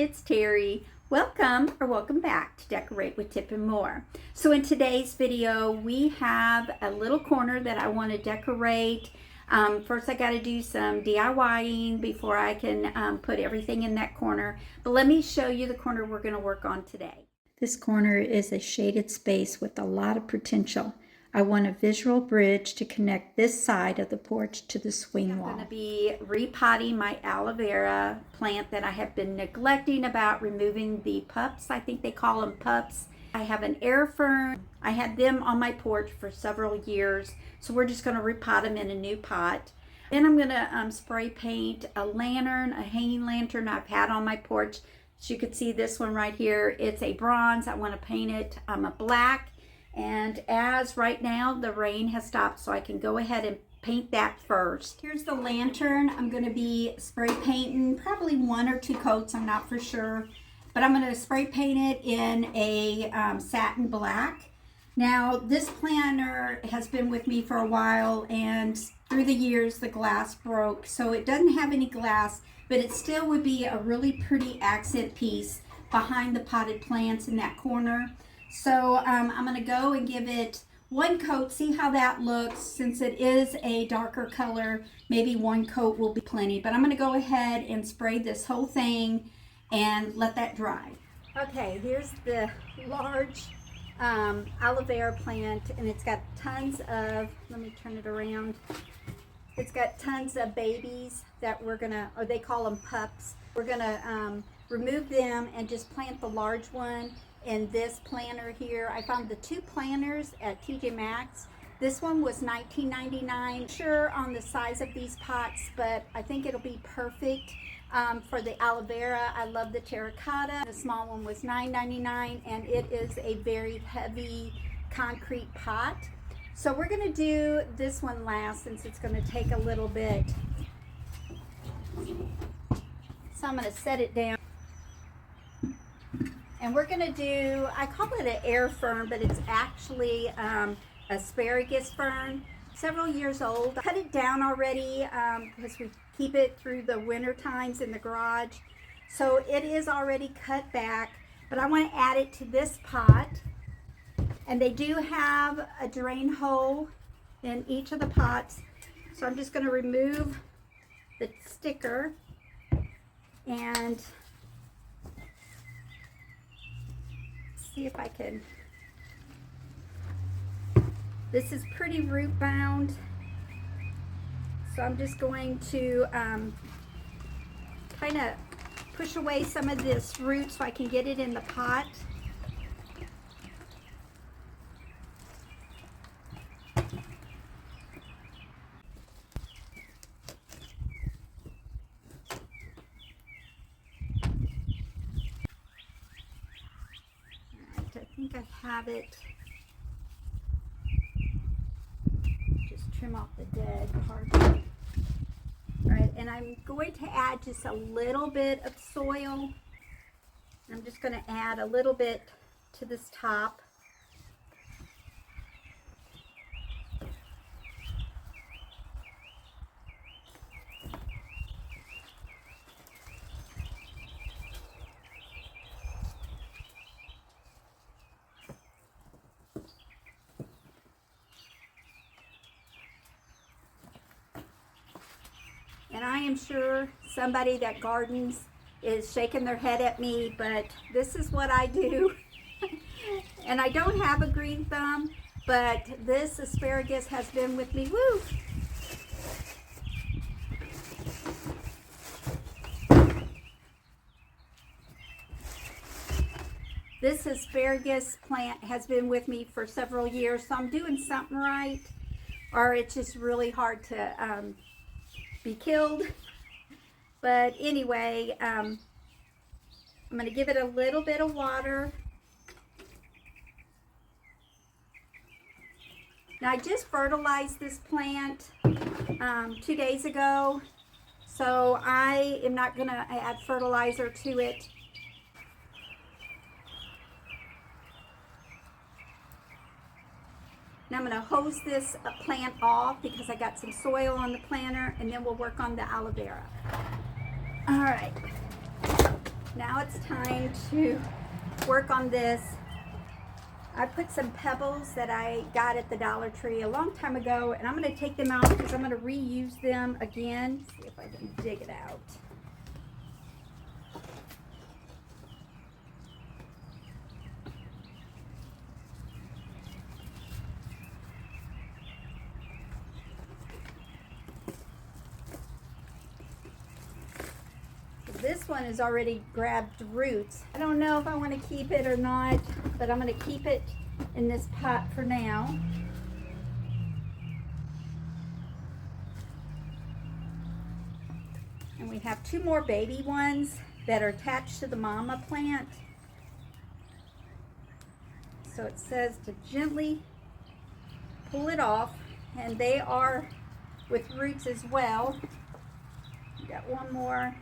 it's Terry. Welcome back to Decorate with Tip and More. So in today's video, we have a little corner that I want to decorate. First I got to do some DIYing before I can put everything in that corner. But let me show you the corner we're going to work on today. This corner is a shaded space with a lot of potential. I want a visual bridge to connect this side of the porch to the swing wall. I'm going to be repotting my aloe vera plant that I have been neglecting about removing the pups. I think they call them pups. I have an air fern. I had them on my porch for several years, so we're just going to repot them in a new pot. Then I'm going to spray paint a lantern, a hanging lantern I've had on my porch. As you can see, this one right here, it's a bronze. I want to paint it a black. And as right now the rain has stopped, so I can go ahead and paint that first. Here's the lantern. I'm going to be spray painting probably 1 or 2 coats, I'm not for sure, but I'm going to spray paint it in a satin black. Now this planter has been with me for a while, and through the years the glass broke, so it doesn't have any glass, but it still would be a really pretty accent piece behind the potted plants in that corner. So I'm going to go and give it 1 coat, see how that looks. Since it is a darker color, maybe 1 coat will be plenty. But I'm going to go ahead and spray this whole thing and let that dry. Okay, here's the large aloe vera plant, and it's got tons of, let me turn it around. It's got tons of babies that we're going to, or they call them pups. We're going to remove them and just plant the large one in this planter here. I found the 2 planters at TJ Maxx. This one was $19.99. Sure on the size of these pots, but I think it'll be perfect for the aloe vera. I love the terracotta. The small one was $9.99, and it is a very heavy concrete pot. So we're going to do this one last since it's going to take a little bit. So I'm going to set it down. And we're going to do, I call it an air fern, but it's actually asparagus fern, several years old. I cut it down already because we keep it through the winter times in the garage. So it is already cut back, but I want to add it to this pot. And they do have a drain hole in each of the pots. So I'm just going to remove the sticker and see if I can. This is pretty root bound, so I'm just going to kind of push away some of this root so I can get it in the pot. I think I have it. Just trim off the dead part. All right, and I'm going to add just a little bit of soil. I'm just going to add a little bit to this top. And I am sure somebody that gardens is shaking their head at me, but this is what I do. And I don't have a green thumb, but this asparagus has been with me. Woo! This asparagus plant has been with me for several years, so I'm doing something right, or it's just really hard to be killed. But anyway, I'm going to give it a little bit of water. Now I just fertilized this plant 2 days ago, so I am not going to add fertilizer to it. Now I'm going to hose this plant off because I got some soil on the planter, and then we'll work on the aloe vera. All right. Now it's time to work on this. I put some pebbles that I got at the Dollar Tree a long time ago, and I'm going to take them out because I'm going to reuse them again. See if I can dig it out. This one has already grabbed roots. I don't know if I want to keep it or not, but I'm going to keep it in this pot for now. And we have 2 more baby ones that are attached to the mama plant. So it says to gently pull it off, and they are with roots as well. Got one more.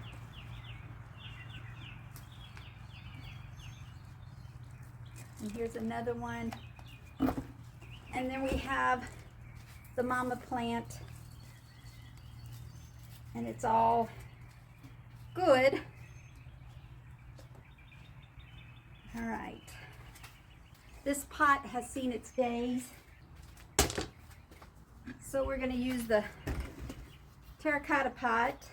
And here's another one. And then we have the mama plant. And it's all good. All right. This pot has seen its days. So we're going to use the terracotta pot.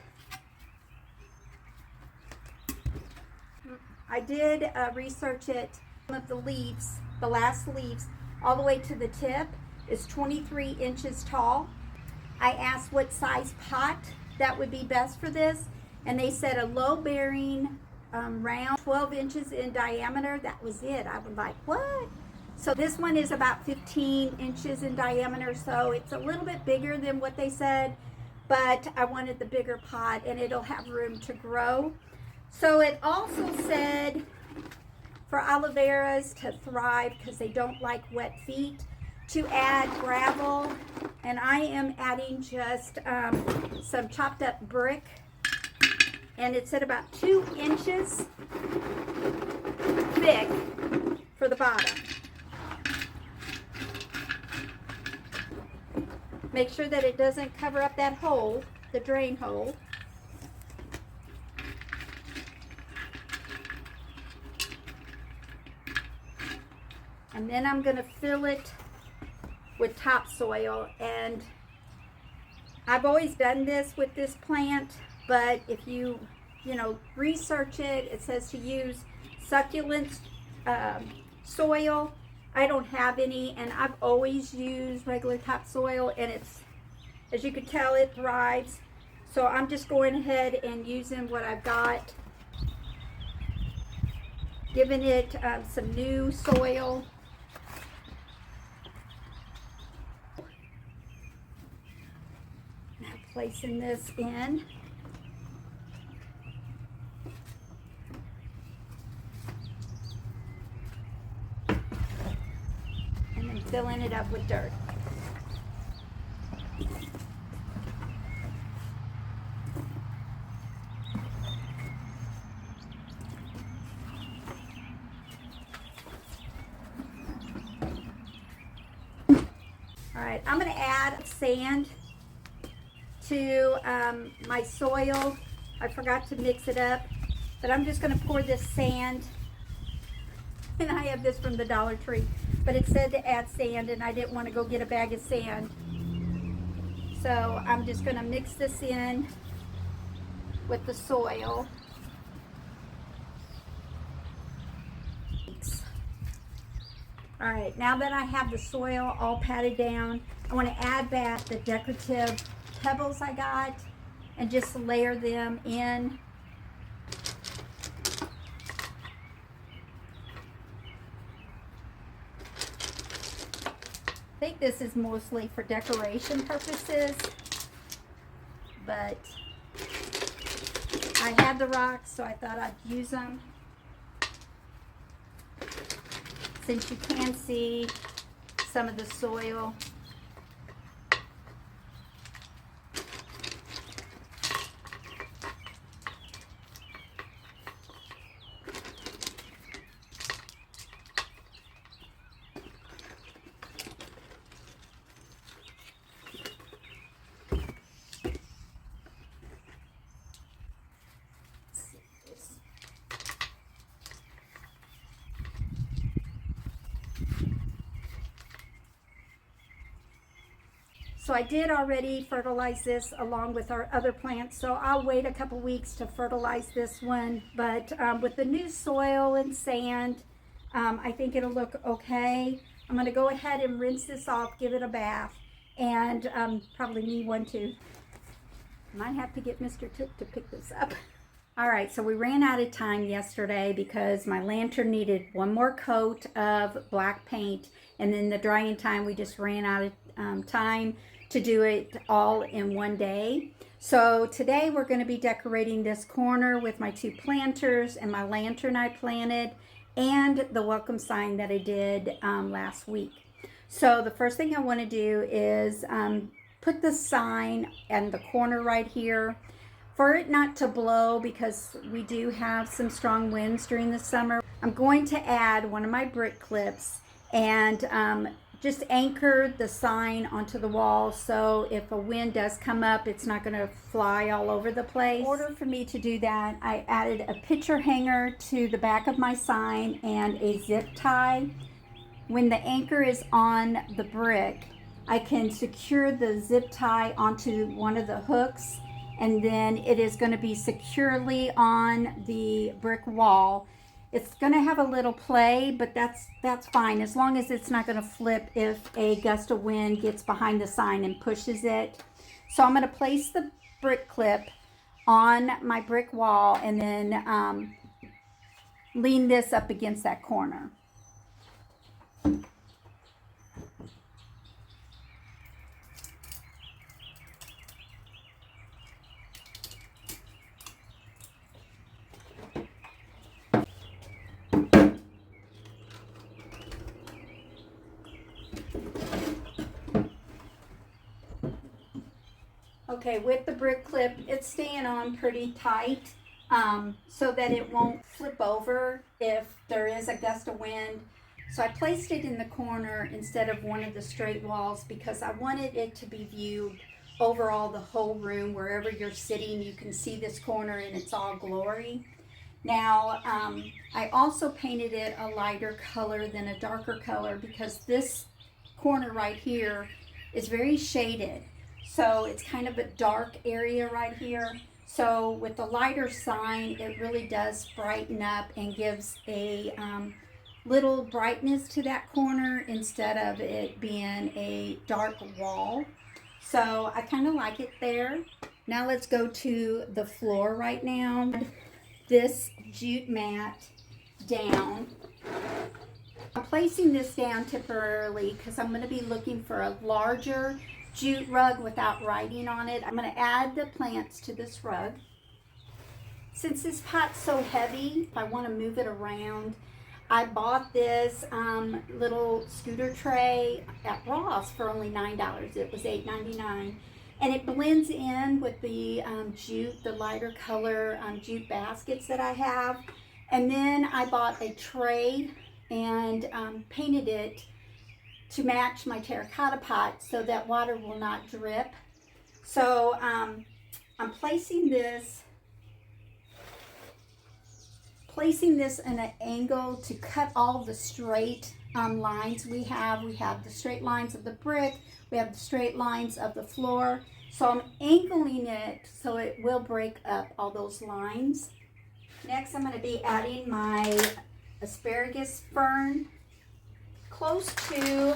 I did research it. Some of the leaves, the last leaves, all the way to the tip is 23 inches tall. I asked what size pot that would be best for this, and they said a low bearing round 12 inches in diameter. That was it. I was like, what? So this one is about 15 inches in diameter, so it's a little bit bigger than what they said, but I wanted the bigger pot and it'll have room to grow. So it also said for aloe veras to thrive because they don't like wet feet, to add gravel, and I am adding just some chopped up brick, and it's at about 2 inches thick for the bottom. Make sure that it doesn't cover up that hole, the drain hole. And then I'm going to fill it with topsoil, and I've always done this with this plant, but if you research it, it says to use succulent soil. I don't have any, and I've always used regular topsoil, and it's, as you can tell, it thrives. So I'm just going ahead and using what I've got, giving it some new soil. Now placing this in. And then filling it up with dirt. Alright, I'm going to add sand to my soil. I forgot to mix it up, but I'm just going to pour this sand, and I have this from the Dollar Tree, but it said to add sand, and I didn't want to go get a bag of sand, so I'm just going to mix this in with the soil. Alright, now that I have the soil all patted down, I want to add back the decorative pebbles I got and just layer them in. I think this is mostly for decoration purposes, but I had the rocks, so I thought I'd use them. Since you can see some of the soil. So I did already fertilize this along with our other plants, so I'll wait a couple weeks to fertilize this one. But with the new soil and sand, I think it'll look okay. I'm going to go ahead and rinse this off, give it a bath, and probably me one too. Might have to get Mr. Tip to pick this up. All right, so we ran out of time yesterday because my lantern needed one more coat of black paint, and then the drying time, we just ran out of time to do it all in one day. So today we're going to be decorating this corner with my two planters and my lantern I planted and the welcome sign that I did last week. So the first thing I want to do is put the sign in the corner right here for it not to blow, because we do have some strong winds during the summer. I'm going to add one of my brick clips and just anchor the sign onto the wall, so if a wind does come up, it's not going to fly all over the place. In order for me to do that, I added a picture hanger to the back of my sign and a zip tie. When the anchor is on the brick, I can secure the zip tie onto one of the hooks, and then it is going to be securely on the brick wall. It's going to have a little play, but that's fine, as long as it's not going to flip if a gust of wind gets behind the sign and pushes it. So I'm going to place the brick clip on my brick wall and then lean this up against that corner. Okay, with the brick clip, it's staying on pretty tight so that it won't flip over if there is a gust of wind. So I placed it in the corner instead of one of the straight walls because I wanted it to be viewed overall the whole room. Wherever you're sitting, you can see this corner in its all glory. Now, I also painted it a lighter color than a darker color because this corner right here is very shaded. So it's kind of a dark area right here. So with the lighter sign, it really does brighten up and gives a little brightness to that corner instead of it being a dark wall. So I kind of like it there. Now let's go to the floor right now. This jute mat down. I'm placing this down temporarily because I'm going to be looking for a larger jute rug without writing on it. I'm going to add the plants to this rug. Since this pot's so heavy, if I want to move it around, I bought this little scooter tray at Ross for only $9. It was $8.99. And it blends in with the jute, the lighter color jute baskets that I have. And then I bought a tray and painted it to match my terracotta pot so that water will not drip. So I'm placing this in an angle to cut all the straight lines we have. We have the straight lines of the brick, we have the straight lines of the floor. So I'm angling it so it will break up all those lines. Next, I'm going to be adding my asparagus fern close to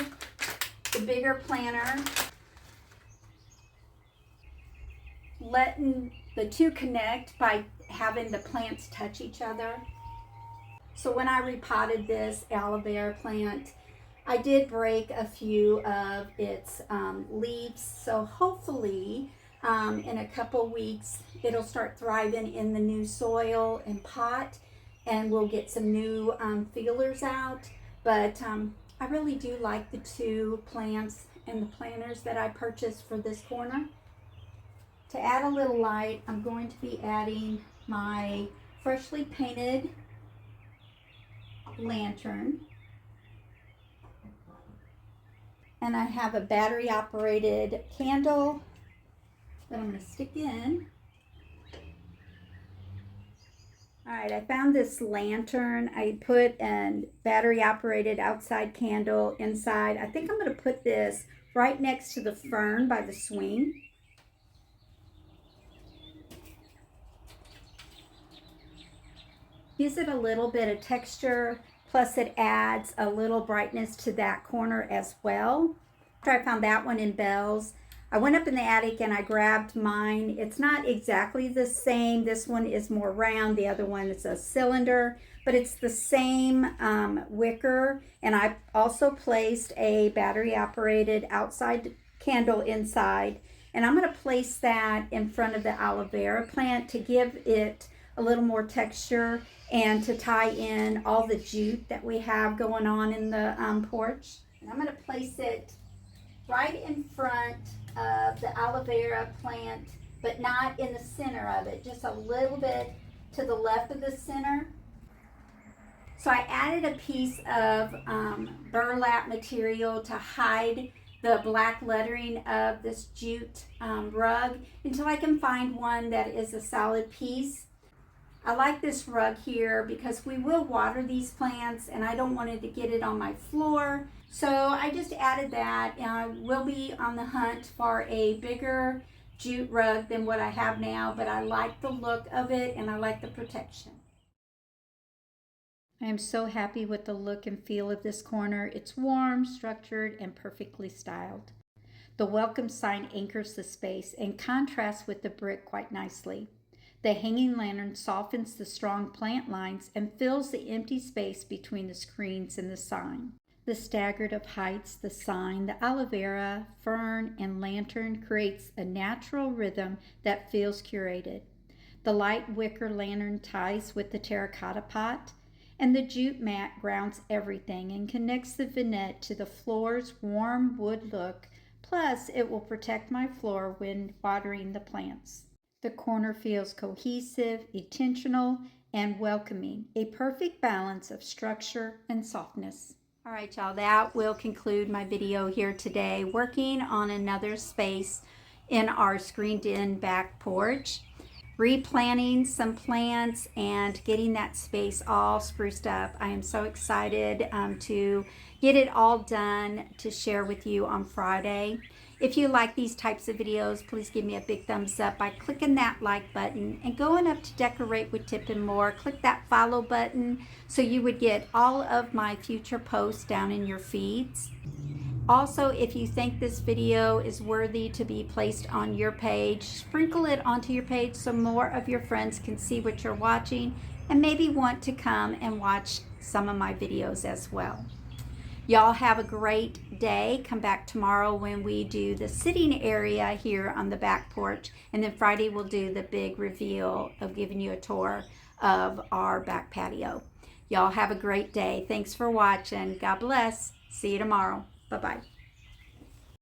the bigger planter, letting the two connect by having the plants touch each other. So when I repotted this aloe vera plant, I did break a few of its leaves, so hopefully in a couple weeks it'll start thriving in the new soil and pot, and we'll get some new feelers out. But I really do like the two plants and the planters that I purchased for this corner. To add a little light, I'm going to be adding my freshly painted lantern. And I have a battery operated candle that I'm going to stick in. All right, I found this lantern. I put a battery operated outside candle inside. I think I'm going to put this right next to the fern by the swing. Gives it a little bit of texture, plus it adds a little brightness to that corner as well. After I found that one in Bell's, I went up in the attic and I grabbed mine. It's not exactly the same. This one is more round. The other one is a cylinder, but it's the same wicker. And I also placed a battery operated outside candle inside. And I'm going to place that in front of the aloe vera plant to give it a little more texture and to tie in all the jute that we have going on in the porch. And I'm going to place it right in front of the aloe vera plant, but not in the center of it, just a little bit to the left of the center. So I added a piece of burlap material to hide the black lettering of this jute rug until I can find one that is a solid piece. I like this rug here because we will water these plants and I don't want it to get it on my floor. So I just added that, and I will be on the hunt for a bigger jute rug than what I have now, but I like the look of it and I like the protection. I am so happy with the look and feel of this corner. It's warm, structured, and perfectly styled. The welcome sign anchors the space and contrasts with the brick quite nicely. The hanging lantern softens the strong plant lines and fills the empty space between the screens and the sign. The staggered of heights, the sign, the aloe vera, fern, and lantern creates a natural rhythm that feels curated. The light wicker lantern ties with the terracotta pot, and the jute mat grounds everything and connects the vignette to the floor's warm wood look, plus it will protect my floor when watering the plants. The corner feels cohesive, intentional, and welcoming, a perfect balance of structure and softness. All right, y'all, that will conclude my video here today, working on another space in our screened-in back porch, replanting some plants and getting that space all spruced up. I am so excited to get it all done to share with you on Friday. If you like these types of videos, please give me a big thumbs up by clicking that like button and going up to Decorate with Tip and More. Click that follow button so you would get all of my future posts down in your feeds. Also, if you think this video is worthy to be placed on your page, sprinkle it onto your page so more of your friends can see what you're watching and maybe want to come and watch some of my videos as well. Y'all have a great day. Come back tomorrow when we do the sitting area here on the back porch. And then Friday we'll do the big reveal of giving you a tour of our back patio. Y'all have a great day. Thanks for watching. God bless. See you tomorrow. Bye-bye.